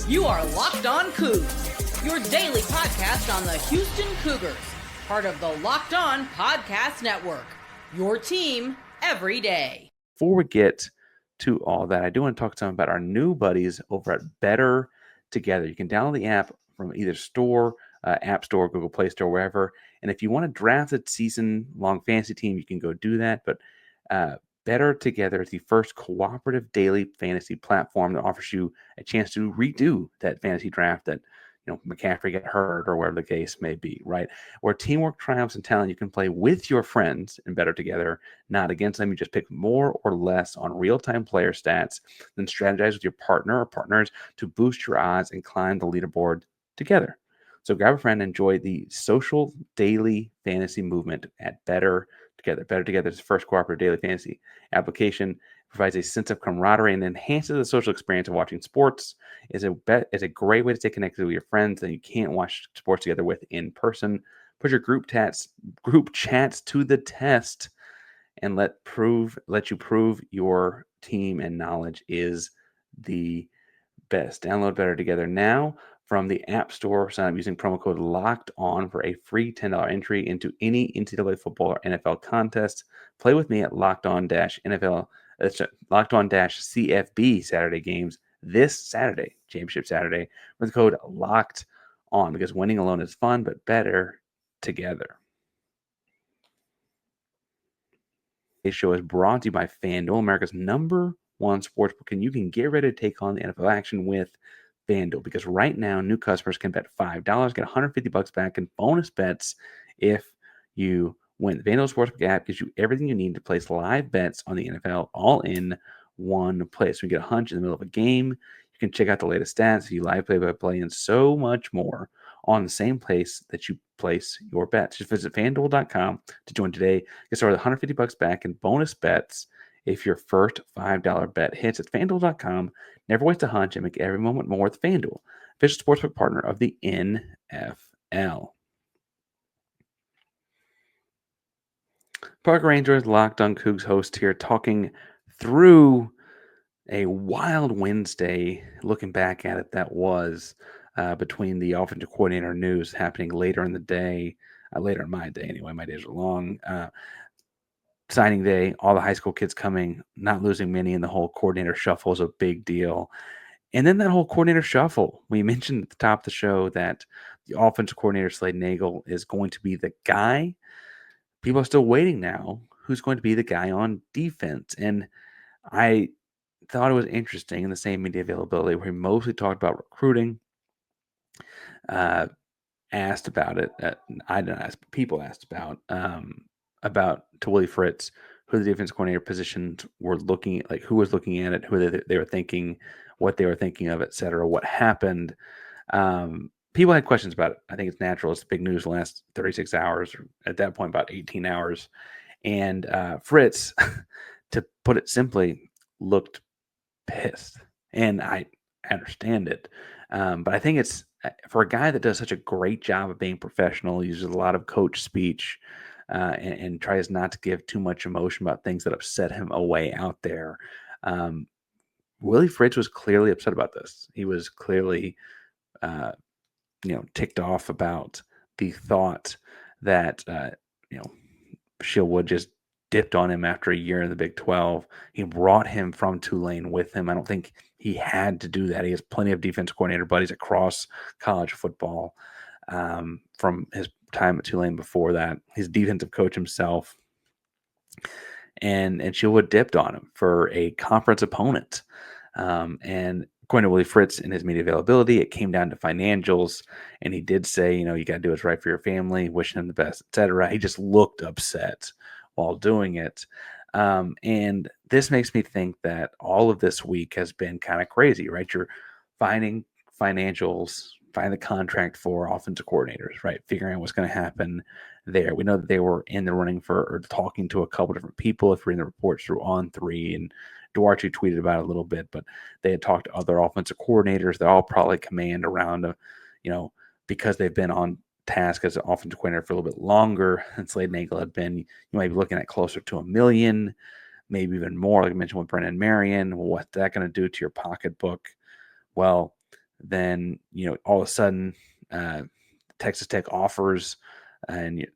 You are Locked On Coogs, your daily podcast on the Houston Cougars, part of the Locked On Podcast Network, your team every day. Before we get to all that, I do want to talk to some about our new buddies over at Better Together. You can download the app from either store, App Store, Google Play Store, wherever. And if you want to draft a season-long fantasy team, you can go do that. But Better Together is the first cooperative daily fantasy platform that offers you a chance to redo that fantasy draft that, McCaffrey got hurt or whatever the case may be, right? Where teamwork triumphs and talent, you can play with your friends and Better Together, not against them. You just pick more or less on real-time player stats, then strategize with your partner or partners to boost your odds and climb the leaderboard together. So grab a friend and enjoy the social daily fantasy movement at Better Together. Better Together is the first cooperative daily fantasy application. Provides a sense of camaraderie and enhances the social experience of watching sports. Is a great way to stay connected with your friends that you can't watch sports together with in person. Put your group chats to the test and let you prove your team and knowledge is the best. Download Better Together now from the App Store. Sign up using promo code Locked On for a free $10 entry into any NCAA football or NFL contest. Play with me at Locked On-NFL. Locked On-CFB Saturday games this Saturday, Championship Saturday, with the code Locked On, because winning alone is fun, but better together. Today's show is brought to you by FanDuel, America's #1 sportsbook, and you can get ready to take on the NFL action with FanDuel, because right now new customers can bet $5, get $150 back in bonus bets if you win. The FanDuel Sportsbook app gives you everything you need to place live bets on the NFL all in one place. So you get a hunch in the middle of a game. You can check out the latest stats, you live play-by-play, and so much more on the same place that you place your bets. Just visit FanDuel.com to join today. Get started with $150 back in bonus bets if your first $5 bet hits. At FanDuel.com. Never waste a hunch and make every moment more with FanDuel, official sportsbook partner of the NFL. Parker Rangers Locked On Cougs host here, talking through a wild Wednesday, looking back at it that was between the offensive coordinator news happening later in the day, later in my day anyway, my days are long, signing day, all the high school kids coming, not losing many, and the whole coordinator shuffle is a big deal. And then that whole coordinator shuffle, we mentioned at the top of the show that the offensive coordinator, Slade Nagel, is going to be the guy. People are still waiting now. Who's going to be the guy on defense? And I thought it was interesting in the same media availability where he mostly talked about recruiting, asked about it. I didn't ask, but people asked about to Willie Fritz, who the defense coordinator positions were looking at, like who was looking at it, who they were thinking, what they were thinking of, et cetera, what happened. People had questions about it. I think it's natural. It's big news the last 36 hours, or at that point, about 18 hours. And Fritz, to put it simply, looked pissed. And I understand it. But I think it's, for a guy that does such a great job of being professional, uses a lot of coach speech, and tries not to give too much emotion about things that upset him away out there. Willie Fritz was clearly upset about this. He was clearly, ticked off about the thought that, Shilwood just dipped on him after a year in the Big 12. He brought him from Tulane with him. I don't think he had to do that. He has plenty of defense coordinator buddies across college football from his time at Tulane before that. He's a defensive coach himself. And Shilwood dipped on him for a conference opponent. And according to Willie Fritz in his media availability, it came down to financials. And he did say, you got to do what's right for your family, wishing him the best, etc. He just looked upset while doing it. And this makes me think that all of this week has been kind of crazy, right? You're finding financials, find the contract for offensive coordinators, right? Figuring out what's going to happen there. We know that they were in the running for, or talking to a couple different people. If we're in the reports through On3, and Duarte tweeted about it a little bit, but they had talked to other offensive coordinators that all probably command around, because they've been on task as an offensive coordinator for a little bit longer than Slade Nagel had been. You might be looking at closer to $1 million, maybe even more, like I mentioned with Brennan Marion. What's that going to do to your pocketbook? Well, then all of a sudden Texas Tech offers, and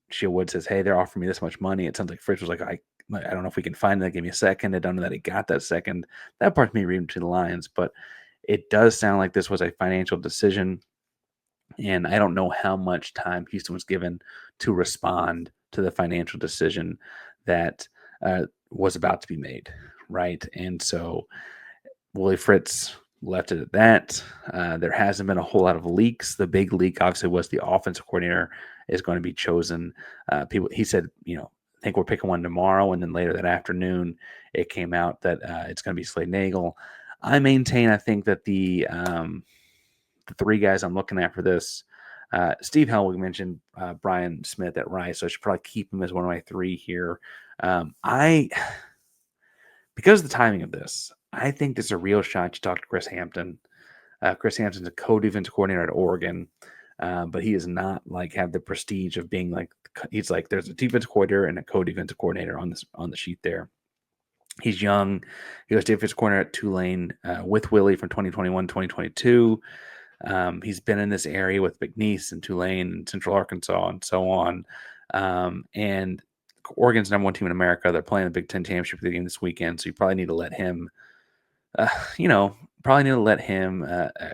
Sheila Wood says, "Hey, they're offering me this much money." It sounds like Fritz was like, I don't know if we can find that. Give me a second. I don't know that he got that second. That part's me reading between the lines, but it does sound like this was a financial decision. And I don't know how much time Houston was given to respond to the financial decision that was about to be made. Right. And so Willie Fritz left it at that. There hasn't been a whole lot of leaks. The big leak, obviously, was the offensive coordinator is going to be chosen. He said, I think we're picking one tomorrow, and then later that afternoon, it came out that it's going to be Slade Nagel. I maintain, I think that the three guys I'm looking at for this, Steve Helwig mentioned Brian Smith at Rice, so I should probably keep him as one of my three here. Because of the timing of this, I think there's a real shot to talk to Chris Hampton. Chris Hampton's a co-defensive coordinator at Oregon, but he is not have the prestige of being he's there's a defensive coordinator and a co-defensive coordinator on the sheet there. He's young. He was defensive coordinator at Tulane with Willie from 2021, 2022. He's been in this area with McNeese and Tulane and Central Arkansas and so on. And Oregon's number one team in America. They're playing the Big Ten championship game this weekend, so you probably need to let him,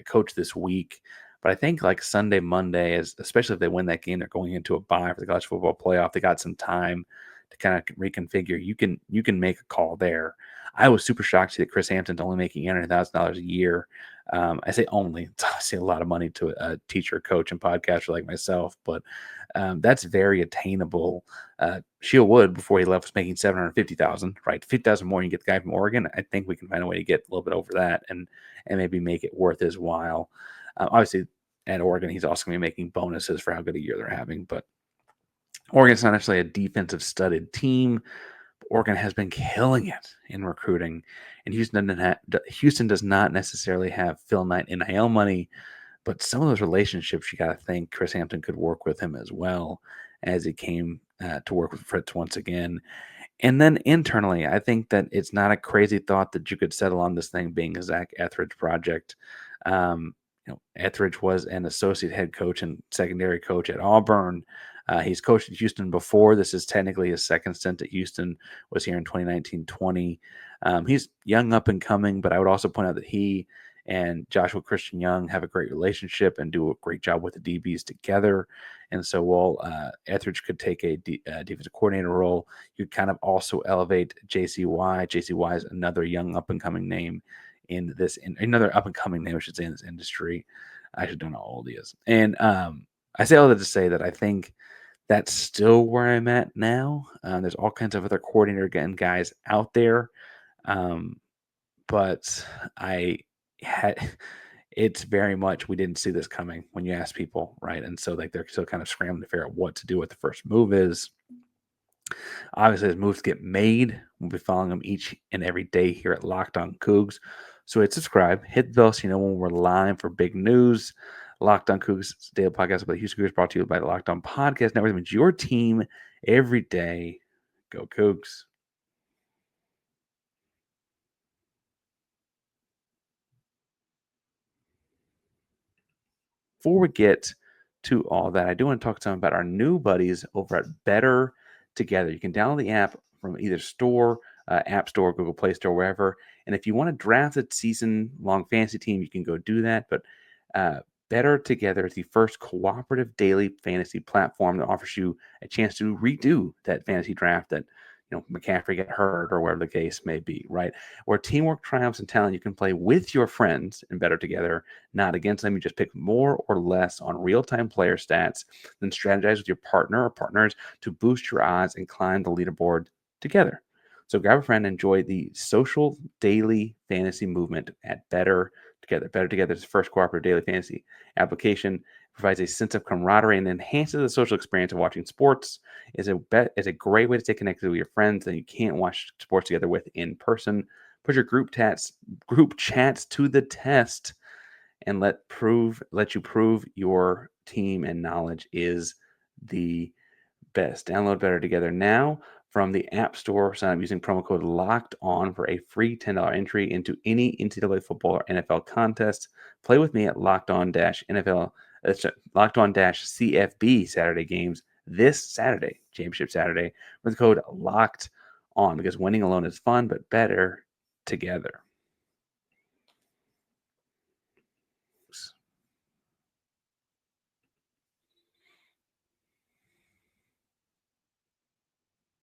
coach this week. But I think Sunday, Monday, especially if they win that game, they're going into a bye for the college football playoff. They got some time to kind of reconfigure. You can make a call there. I was super shocked to see that Chris Hampton's only making $800,000 a year. I say only. It's obviously a lot of money to a teacher, coach, and podcaster like myself, but that's very attainable. Sheila Wood, before he left, was making $750,000, right? $50,000 more. You get the guy from Oregon. I think we can find a way to get a little bit over that and maybe make it worth his while. Obviously, at Oregon, he's also going to be making bonuses for how good a year they're having. But Oregon's not necessarily a defensive studded team. Oregon has been killing it in recruiting, and Houston does not necessarily have Phil Knight NIL money, but some of those relationships, you got to think Chris Hampton could work with him as well as he came to work with Fritz once again. And then internally, I think that it's not a crazy thought that you could settle on this thing being a Zach Etheridge project. Etheridge was an associate head coach and secondary coach at Auburn. He's coached at Houston before. This is technically his second stint at Houston, was here in 2019-20. He's young, up and coming, but I would also point out that he and Joshua Christian Young have a great relationship and do a great job with the DBs together. And so while Etheridge could take a defensive coordinator role, you'd kind of also elevate JCY. JCY is another young, up-and-coming name another up-and-coming name, I should say, in this industry. I actually don't know how old he is. And I say all that to say that I think that's still where I'm at now. There's all kinds of other coordinator guys out there. But it's very much, we didn't see this coming when you ask people, right? And so they're still kind of scrambling to figure out what to do, what the first move is. Obviously, as moves get made, we'll be following them each and every day here at Locked On Cougs. So hit subscribe, hit the bell so you know when we're live for big news. Locked On Cougs, daily podcast about the Houston Cougars, brought to you by the Locked On Podcast Network. That means your team every day. Go Cougs. Before we get to all that, I do want to talk to some about our new buddies over at Better Together. You can download the app from either store, App Store, Google Play Store, wherever. And if you want to draft a season-long fantasy team, you can go do that. But Better Together is the first cooperative daily fantasy platform that offers you a chance to redo that fantasy draft that McCaffrey got hurt or whatever the case may be, right? Where teamwork triumphs and talent, you can play with your friends and Better Together, not against them. You just pick more or less on real-time player stats, then strategize with your partner or partners to boost your odds and climb the leaderboard together. So grab a friend and enjoy the social daily fantasy movement at Better Together. Better Together is the first cooperative daily fantasy application. Provides a sense of camaraderie and enhances the social experience of watching sports. Is a great way to stay connected with your friends that you can't watch sports together with in person. Put your group chats to the test and let you prove your team and knowledge is the best. Download Better Together now from the App Store. Sign up using promo code Locked On for a free $10 entry into any NCAA football or NFL contest. Play with me at Locked On CFB Saturday games this Saturday, Championship Saturday, with the code Locked On, because winning alone is fun, but better together.